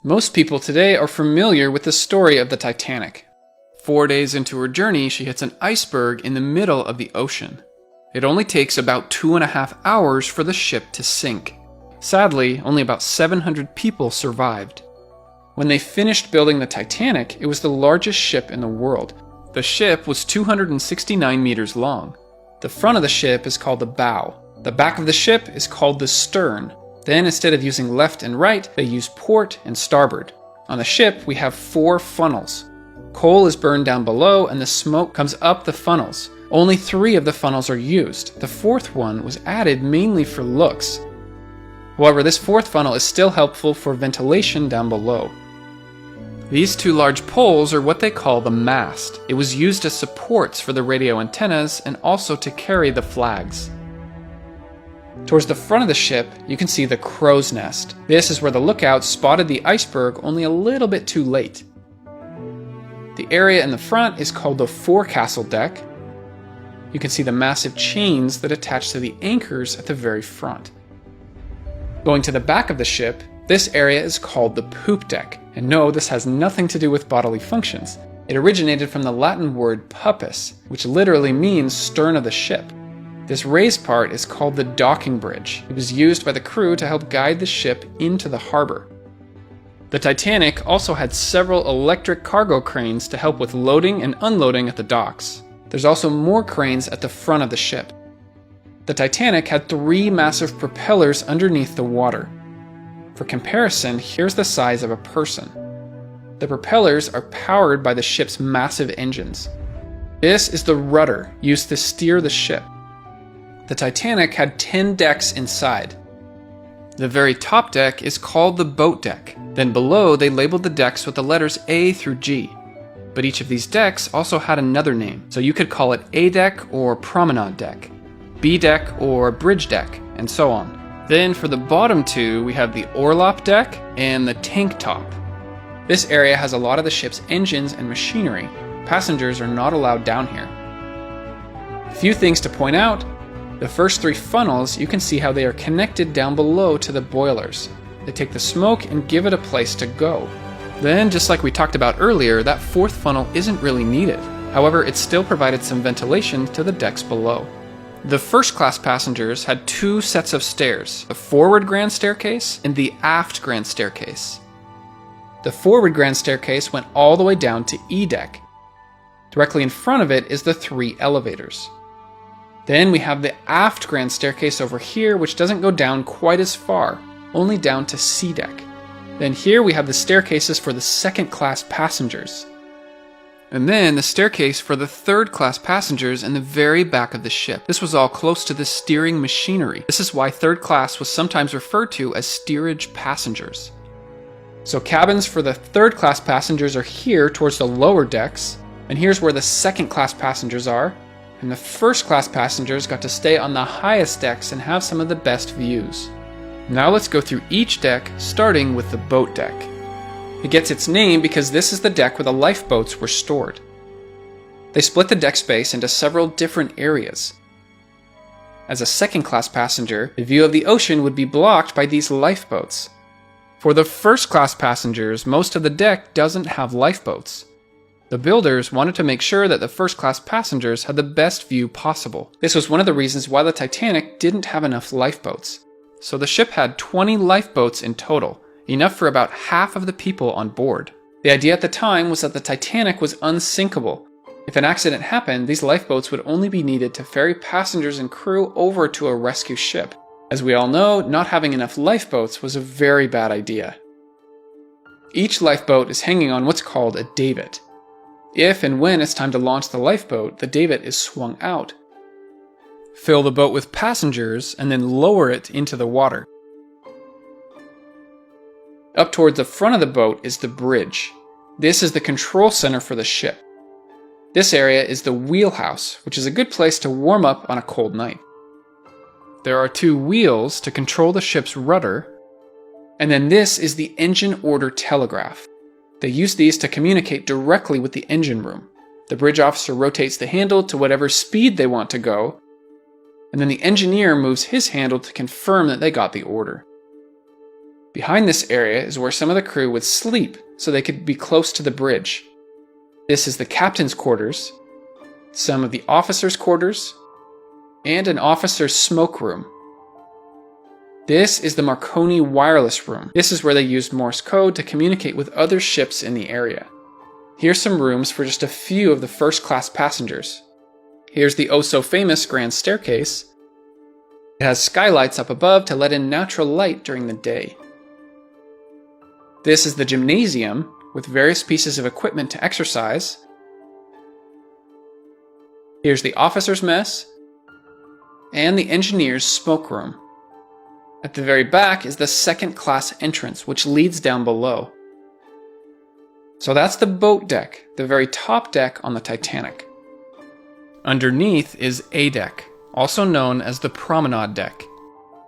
Most people today are familiar with the story of the Titanic. 4 days into her journey, she hits an iceberg in the middle of the ocean. It only takes about 2.5 hours for the ship to sink. Sadly, only about 700 people survived. When they finished building the Titanic, it was the largest ship in the world. The ship was 269 meters long. The front of the ship is called the bow. The back of the ship is called the stern. Then, instead of using left and right, they use port and starboard. On the ship, we have 4 funnels. Coal is burned down below and the smoke comes up the funnels. Only 3 of the funnels are used. The 4th one was added mainly for looks. However, this 4th funnel is still helpful for ventilation down below. These 2 large poles are what they call the mast. It was used as supports for the radio antennas and also to carry the flags. Towards the front of the ship, you can see the crow's nest. This is where the lookout spotted the iceberg only a little bit too late. The area in the front is called the forecastle deck. You can see the massive chains that attach to the anchors at the very front. Going to the back of the ship, this area is called the poop deck. And no, this has nothing to do with bodily functions. It originated from the Latin word puppus, which literally means stern of the ship. This raised part is called the docking bridge. It was used by the crew to help guide the ship into the harbor. The Titanic also had several electric cargo cranes to help with loading and unloading at the docks. There's also more cranes at the front of the ship. The Titanic had 3 massive propellers underneath the water. For comparison, here's the size of a person. The propellers are powered by the ship's massive engines. This is the rudder used to steer the ship. The Titanic had 10 decks inside. The very top deck is called the boat deck. Then below, they labeled the decks with the letters A through G. But each of these decks also had another name, so you could call it A deck or promenade deck, B deck or bridge deck, and so on. Then for the bottom 2, we have the orlop deck and the tank top. This area has a lot of the ship's engines and machinery. Passengers are not allowed down here. A few things to point out. The first 3 funnels, you can see how they are connected down below to the boilers. They take the smoke and give it a place to go. Then, just like we talked about earlier, that 4th funnel isn't really needed. However, it still provided some ventilation to the decks below. The first class passengers had 2 sets of stairs, the forward grand staircase and the aft grand staircase. The forward grand staircase went all the way down to E deck. Directly in front of it is the 3 elevators. Then we have the aft grand staircase over here, which doesn't go down quite as far, only down to C deck. Then here we have the staircases for the 2nd class passengers. And then the staircase for the 3rd class passengers in the very back of the ship. This was all close to the steering machinery. This is why 3rd class was sometimes referred to as steerage passengers. So cabins for the 3rd class passengers are here towards the lower decks, and here's where the 2nd class passengers are, and the 1st class passengers got to stay on the highest decks and have some of the best views. Now let's go through each deck, starting with the boat deck. It gets its name because this is the deck where the lifeboats were stored. They split the deck space into several different areas. As a 2nd class passenger, the view of the ocean would be blocked by these lifeboats. For the 1st class passengers, most of the deck doesn't have lifeboats. The builders wanted to make sure that the 1st class passengers had the best view possible. This was one of the reasons why the Titanic didn't have enough lifeboats. So the ship had 20 lifeboats in total, enough for about half of the people on board. The idea at the time was that the Titanic was unsinkable. If an accident happened, these lifeboats would only be needed to ferry passengers and crew over to a rescue ship. As we all know, not having enough lifeboats was a very bad idea. Each lifeboat is hanging on what's called a davit. If and when it's time to launch the lifeboat, the davit is swung out. Fill the boat with passengers and then lower it into the water. Up towards the front of the boat is the bridge. This is the control center for the ship. This area is the wheelhouse, which is a good place to warm up on a cold night. There are 2 wheels to control the ship's rudder, and then this is the engine order telegraph. They use these to communicate directly with the engine room. The bridge officer rotates the handle to whatever speed they want to go, and then the engineer moves his handle to confirm that they got the order. Behind this area is where some of the crew would sleep so they could be close to the bridge. This is the captain's quarters, some of the officers' quarters, and an officer's smoke room. This is the Marconi wireless room. This is where they used Morse code to communicate with other ships in the area. Here's some rooms for just a few of the first-class passengers. Here's the oh-so-famous grand staircase. It has skylights up above to let in natural light during the day. This is the gymnasium, with various pieces of equipment to exercise. Here's the officer's mess, and the engineer's smoke room. At the very back is the second-class entrance, which leads down below. So that's the boat deck, the very top deck on the Titanic. Underneath is A deck, also known as the promenade deck.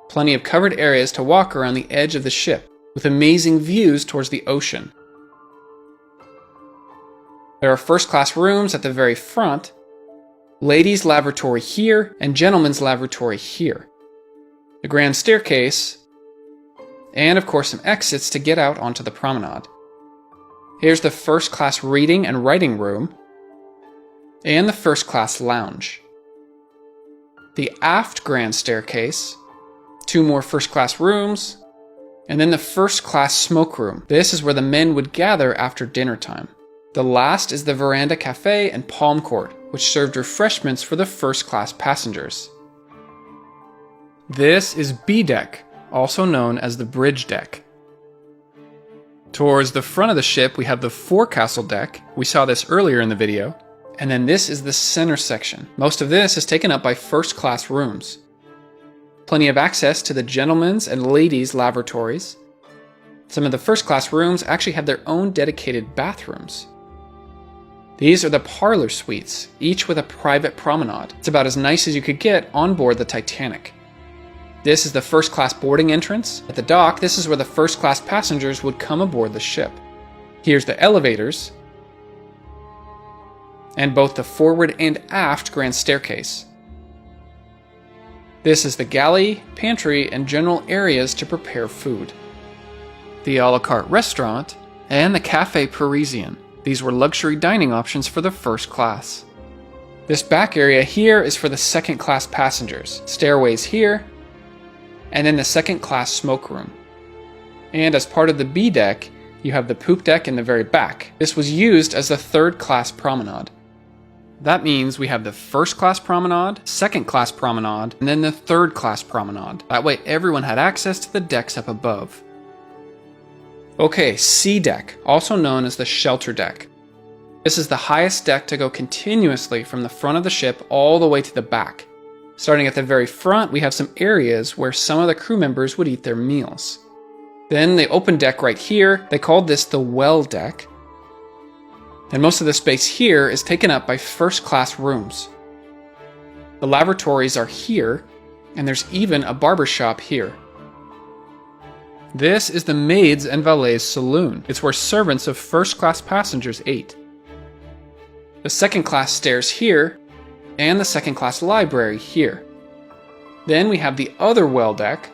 Plenty of covered areas to walk around the edge of the ship, with amazing views towards the ocean. There are first-class rooms at the very front, ladies' lavatory here, and gentlemen's lavatory here. The grand staircase, and of course some exits to get out onto the promenade. Here's the first-class reading and writing room, and the first-class lounge. The aft grand staircase, 2 more first-class rooms, and then the first-class smoke room. This is where the men would gather after dinner time. The last is the veranda cafe and palm court, which served refreshments for the first-class passengers. This is B deck, also known as the bridge deck. Towards the front of the ship, we have the forecastle deck. We saw this earlier in the video. And then this is the center section. Most of this is taken up by first-class rooms. Plenty of access to the gentlemen's and ladies' lavatories. Some of the first-class rooms actually have their own dedicated bathrooms. These are the parlor suites, each with a private promenade. It's about as nice as you could get on board the Titanic. This is the first-class boarding entrance. At the dock, this is where the first-class passengers would come aboard the ship. Here's the elevators, and both the forward and aft grand staircase. This is the galley, pantry, and general areas to prepare food. The a la carte restaurant, and the Café Parisien. These were luxury dining options for the first class. This back area here is for the second-class passengers. Stairways here, and then the second-class smoke room. And as part of the B deck, you have the poop deck in the very back. This was used as the third-class promenade. That means we have the first-class promenade, second-class promenade, and then the third-class promenade. That way everyone had access to the decks up above. Okay, C deck, also known as the shelter deck. This is the highest deck to go continuously from the front of the ship all the way to the back. Starting at the very front, we have some areas where some of the crew members would eat their meals. Then the open deck right here, they called this the well deck. And most of the space here is taken up by first-class rooms. The lavatories are here, and there's even a barber shop here. This is the maids and valets saloon. It's where servants of first-class passengers ate. The second-class stairs here, and the second-class library here. Then we have the other well deck,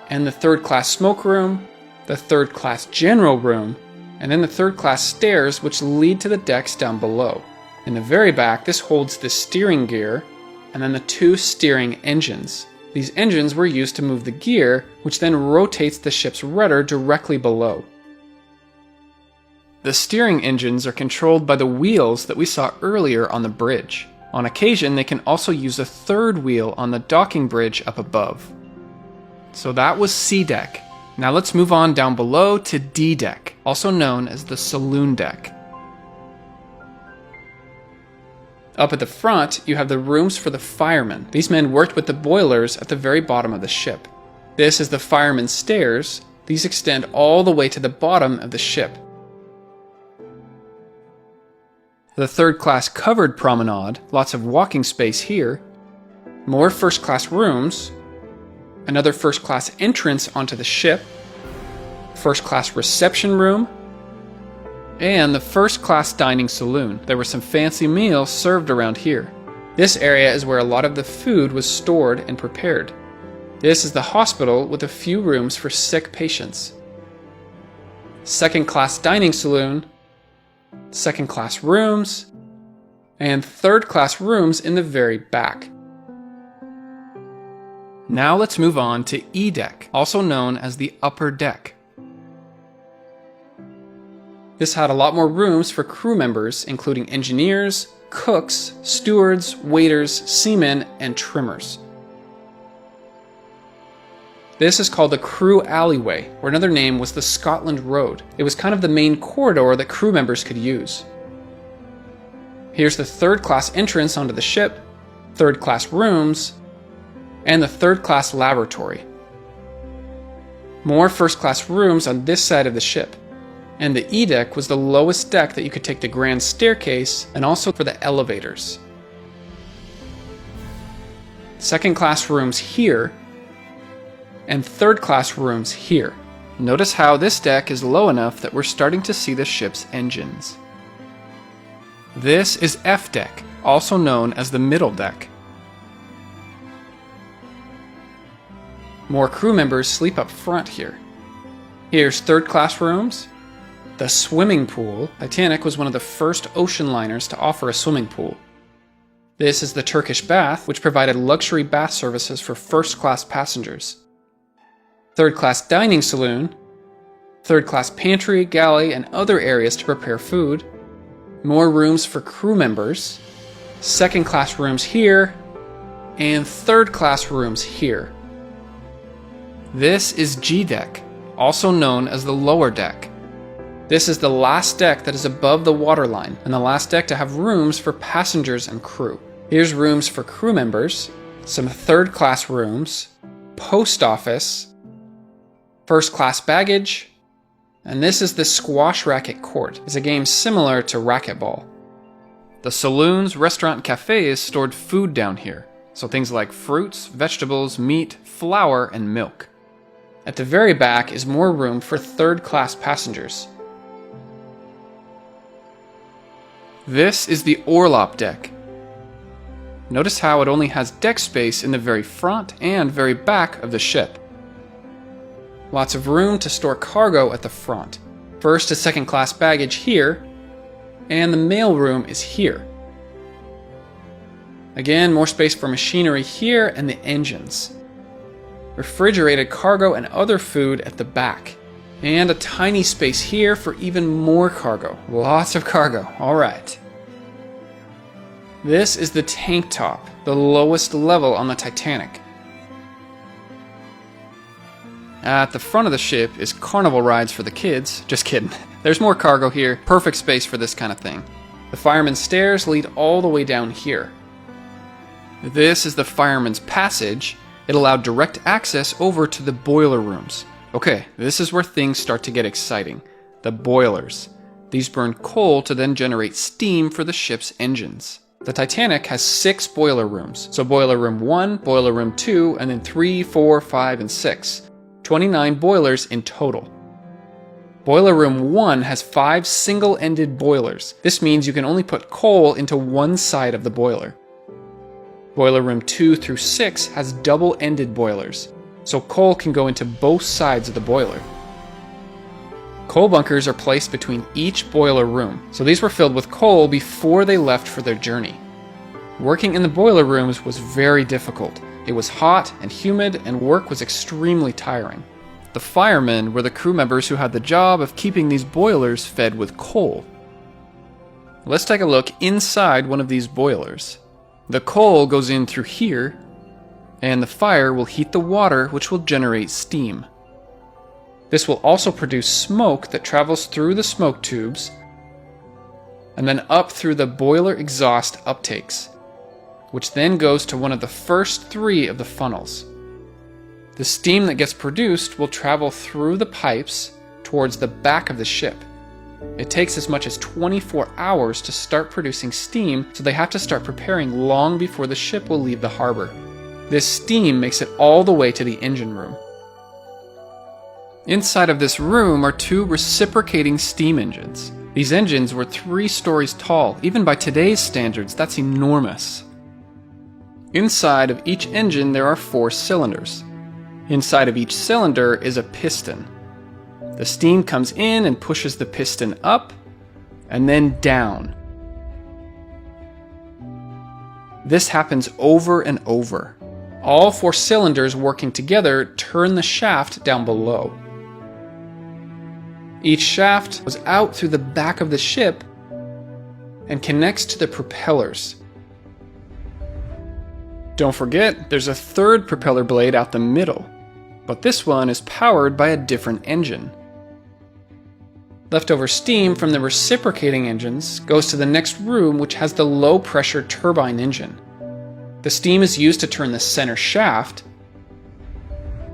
and the third-class smoke room, the third-class general room, and then the third-class stairs which lead to the decks down below. In the very back, this holds the steering gear, and then the 2 steering engines. These engines were used to move the gear, which then rotates the ship's rudder directly below. The steering engines are controlled by the wheels that we saw earlier on the bridge. On occasion, they can also use a third wheel on the docking bridge up above. So that was C deck. Now let's move on down below to D deck, also known as the saloon deck. Up at the front, you have the rooms for the firemen. These men worked with the boilers at the very bottom of the ship. This is the firemen's stairs. These extend all the way to the bottom of the ship. The third-class covered promenade, lots of walking space here, more first-class rooms, another first-class entrance onto the ship, first-class reception room, and the first-class dining saloon. There were some fancy meals served around here. This area is where a lot of the food was stored and prepared. This is the hospital with a few rooms for sick patients. Second-class dining saloon, second-class rooms, and third-class rooms in the very back. Now let's move on to E deck, also known as the upper deck. This had a lot more rooms for crew members, including engineers, cooks, stewards, waiters, seamen, and trimmers. This is called the crew alleyway, or another name was the Scotland Road. It was kind of the main corridor that crew members could use. Here's the third-class entrance onto the ship, third-class rooms, and the third-class laboratory. More first-class rooms on this side of the ship. And the E deck was the lowest deck that you could take the grand staircase and also for the elevators. Second-class rooms here, and third-class rooms here. Notice how this deck is low enough that we're starting to see the ship's engines. This is F deck, also known as the middle deck. More crew members sleep up front here. Here's third-class rooms. The swimming pool. Titanic was one of the first ocean liners to offer a swimming pool. This is the Turkish bath, which provided luxury bath services for first-class passengers. Third-class dining saloon. Third-class pantry, galley, and other areas to prepare food. More rooms for crew members. Second-class rooms here. And third-class rooms here. This is G deck, also known as the lower deck. This is the last deck that is above the waterline, and the last deck to have rooms for passengers and crew. Here's rooms for crew members, some third-class rooms, post office, first-class baggage, and this is the squash racket court. It's a game similar to racquetball. The saloons, restaurant, and cafes stored food down here, so things like fruits, vegetables, meat, flour, and milk. At the very back is more room for third-class passengers. This is the Orlop deck. Notice how it only has deck space in the very front and very back of the ship. Lots of room to store cargo at the front. First is second-class baggage here, and the mail room is here. Again, more space for machinery here and the engines. Refrigerated cargo and other food at the back. And a tiny space here for even more cargo. Lots of cargo. Alright. This is the tank top, the lowest level on the Titanic. At the front of the ship is carnival rides for the kids. Just kidding. There's more cargo here. Perfect space for this kind of thing. The fireman's stairs lead all the way down here. This is the fireman's passage. It allowed direct access over to the boiler rooms. Okay, this is where things start to get exciting. The boilers. These burn coal to then generate steam for the ship's engines. The Titanic has 6 boiler rooms. So boiler room 1, boiler room 2, and then 3, 4, 5, and 6. 29 boilers in total. Boiler room 1 has 5 single-ended boilers. This means you can only put coal into one side of the boiler. Boiler room 2 through 6 has double-ended boilers, so coal can go into both sides of the boiler. Coal bunkers are placed between each boiler room, so these were filled with coal before they left for their journey. Working in the boiler rooms was very difficult. It was hot and humid, and work was extremely tiring. The firemen were the crew members who had the job of keeping these boilers fed with coal. Let's take a look inside one of these boilers. The coal goes in through here, and the fire will heat the water, which will generate steam. This will also produce smoke that travels through the smoke tubes and then up through the boiler exhaust uptakes, which then goes to one of the first 3 of the funnels. The steam that gets produced will travel through the pipes towards the back of the ship. It takes as much as 24 hours to start producing steam, so they have to start preparing long before the ship will leave the harbor. This steam makes it all the way to the engine room. Inside of this room are 2 reciprocating steam engines. These engines were 3 stories tall. Even by today's standards, that's enormous. Inside of each engine there are 4 cylinders. Inside of each cylinder is a piston. The steam comes in and pushes the piston up and then down. This happens over and over. All 4 cylinders working together turn the shaft down below. Each shaft goes out through the back of the ship and connects to the propellers. Don't forget, there's a third propeller blade out the middle, but this one is powered by a different engine. Leftover steam from the reciprocating engines goes to the next room, which has the low-pressure turbine engine. The steam is used to turn the center shaft,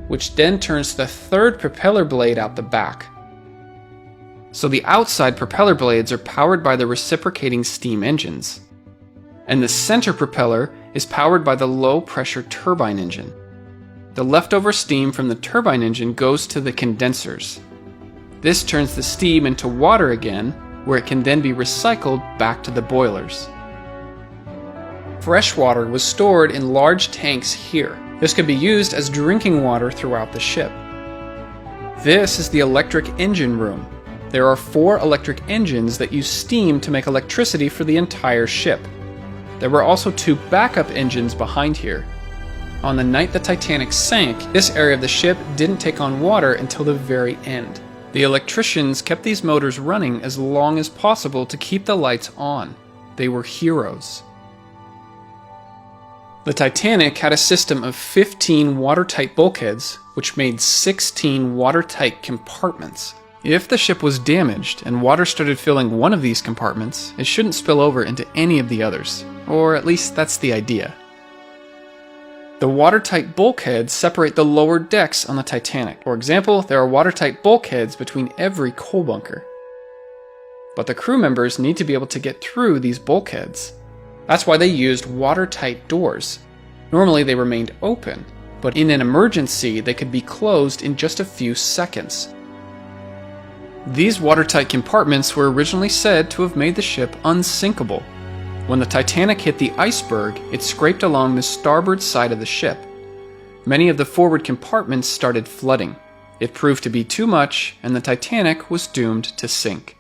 which then turns the third propeller blade out the back. So the outside propeller blades are powered by the reciprocating steam engines, and the center propeller is powered by the low-pressure turbine engine. The leftover steam from the turbine engine goes to the condensers. This turns the steam into water again, where it can then be recycled back to the boilers. Fresh water was stored in large tanks here. This could be used as drinking water throughout the ship. This is the electric engine room. There are 4 electric engines that use steam to make electricity for the entire ship. There were also 2 backup engines behind here. On the night the Titanic sank, this area of the ship didn't take on water until the very end. The electricians kept these motors running as long as possible to keep the lights on. They were heroes. The Titanic had a system of 15 watertight bulkheads, which made 16 watertight compartments. If the ship was damaged and water started filling one of these compartments, it shouldn't spill over into any of the others. Or at least that's the idea. The watertight bulkheads separate the lower decks on the Titanic. For example, there are watertight bulkheads between every coal bunker. But the crew members need to be able to get through these bulkheads. That's why they used watertight doors. Normally they remained open, but in an emergency they could be closed in just a few seconds. These watertight compartments were originally said to have made the ship unsinkable. When the Titanic hit the iceberg, it scraped along the starboard side of the ship. Many of the forward compartments started flooding. It proved to be too much, and the Titanic was doomed to sink.